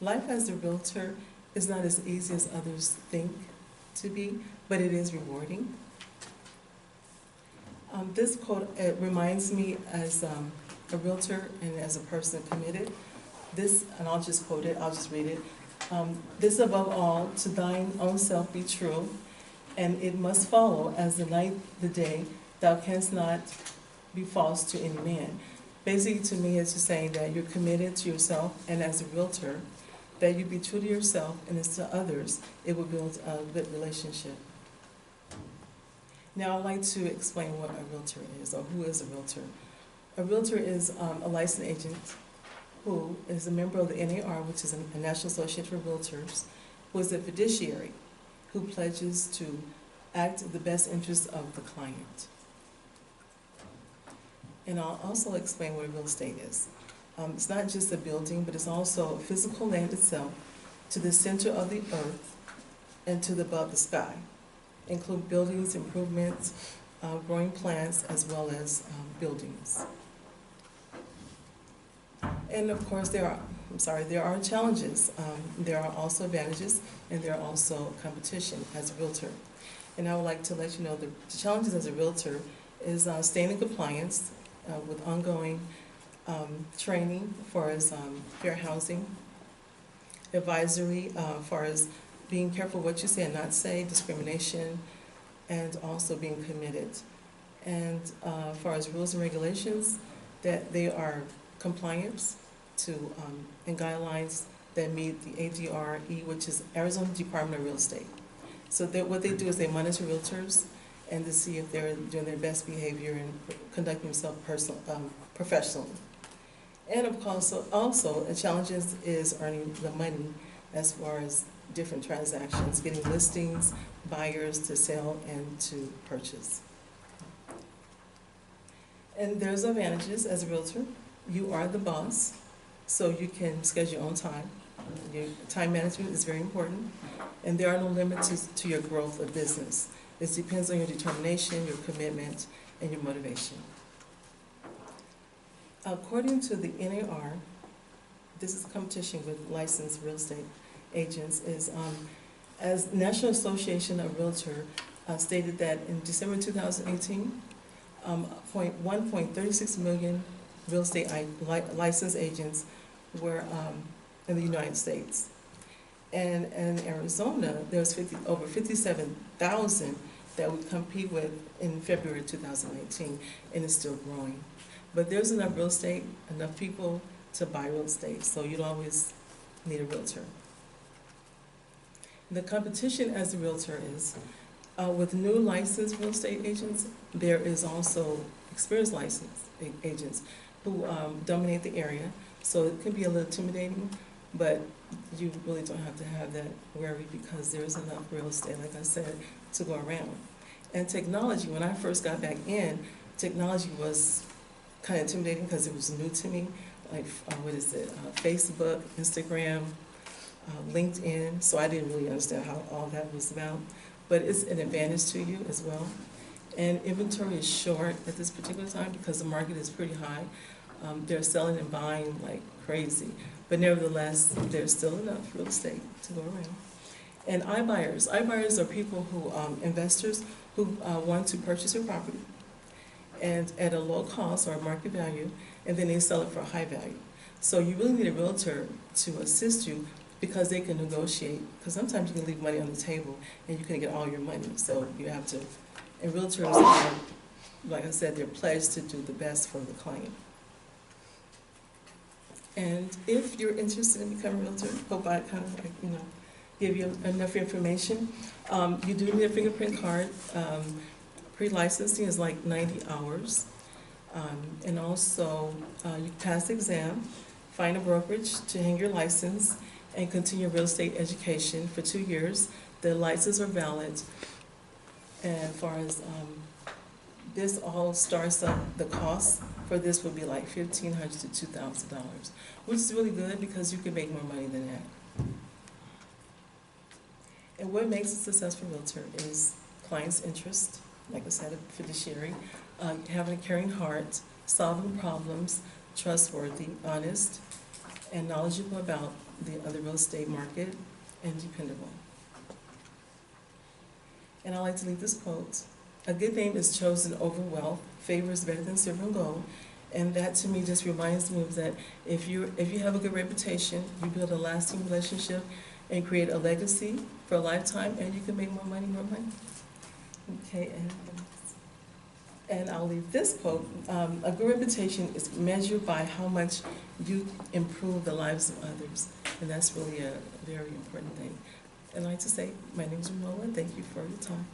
Life as a realtor is not as easy as others think to be, but it is rewarding. This quote reminds me as a realtor and as a person committed. This, and I'll just quote it, I'll just read it. This above all, to thine own self be true, and it must follow as the night the day, thou canst not be false to any man. Basically, to me, it's just saying that you're committed to yourself, and as a realtor, that you be true to yourself and as to others, it will build a good relationship. Now, I'd like to explain what a realtor is, or who is a realtor. A realtor is a licensed agent who is a member of the NAR, which is a National Association for Realtors, who is a fiduciary who pledges to act in the best interest of the client. And I'll also explain what real estate is. It's not just a building, but it's also physical land itself to the center of the earth and to the above the sky. Include buildings, improvements, growing plants, as well as buildings. And of course, there are challenges. There are also advantages, and there are also competition as a realtor. And I would like to let you know the challenges as a realtor is staying in compliance with ongoing training as far as fair housing, advisory as far as being careful what you say and not say, discrimination, and also being committed. And as far as rules and regulations, that they are compliant to and guidelines that meet the ADRE, which is Arizona Department of Real Estate. So what they do is they monitor realtors and to see if they're doing their best behavior and conducting themselves professionally. And of course, also a challenge is earning the money as far as different transactions, getting listings, buyers to sell and to purchase. And there's advantages as a realtor. You are the boss, so you can schedule your own time. Your time management is very important, and there are no limits to your growth of business. It depends on your determination, your commitment, and your motivation. According to the NAR, this is a competition with licensed real estate agents, is as National Association of Realtors stated that in December 2018, 1.36 million real estate licensed agents were in the United States. And in Arizona, there was over 57,000 that we compete with in February 2019, and it's still growing. But there's enough real estate, enough people to buy real estate, so you don't always need a realtor. The competition as a realtor is, with new licensed real estate agents, there is also experienced licensed agents who dominate the area, so it can be a little intimidating, but you really don't have to have that worry because there's enough real estate, like I said, to go around. And technology, when I first got back in, technology was kind of intimidating because it was new to me, like Facebook, Instagram, LinkedIn, so I didn't really understand how all that was about, but it's an advantage to you as well. And inventory is short at this particular time because the market is pretty high. They're selling and buying like crazy, but nevertheless, there's still enough real estate to go around. And iBuyers are people who, investors who want to purchase your property and at a low cost or market value, and then they sell it for a high value. So you really need a realtor to assist you because they can negotiate, because sometimes you can leave money on the table and you can get all your money, so you have to, and realtors are, like I said, they're pledged to do the best for the client. And if you're interested in becoming a realtor, hope I kind of like, give you enough information. You do need a fingerprint card. Pre-licensing is like 90 hours. And also, you pass the exam, find a brokerage to hang your license, and continue real estate education for 2 years. The licenses are valid. And as far as this all starts up, the cost for this would be like $1,500 to $2,000, which is really good because you can make more money than that. And what makes a successful realtor is client's interest, like I said, a fiduciary, having a caring heart, solving problems, trustworthy, honest, and knowledgeable about the other real estate market, and dependable. And I like to leave this quote: "A good name is chosen over wealth, favor is better than silver and gold." And that to me just reminds me of that if you have a good reputation, you build a lasting relationship and create a legacy for a lifetime, and you can make more money. Okay, and I'll leave this quote: "A good reputation is measured by how much you improve the lives of others." And that's really a very important thing. And I'd like to say, my name is Romola, and thank you for your time.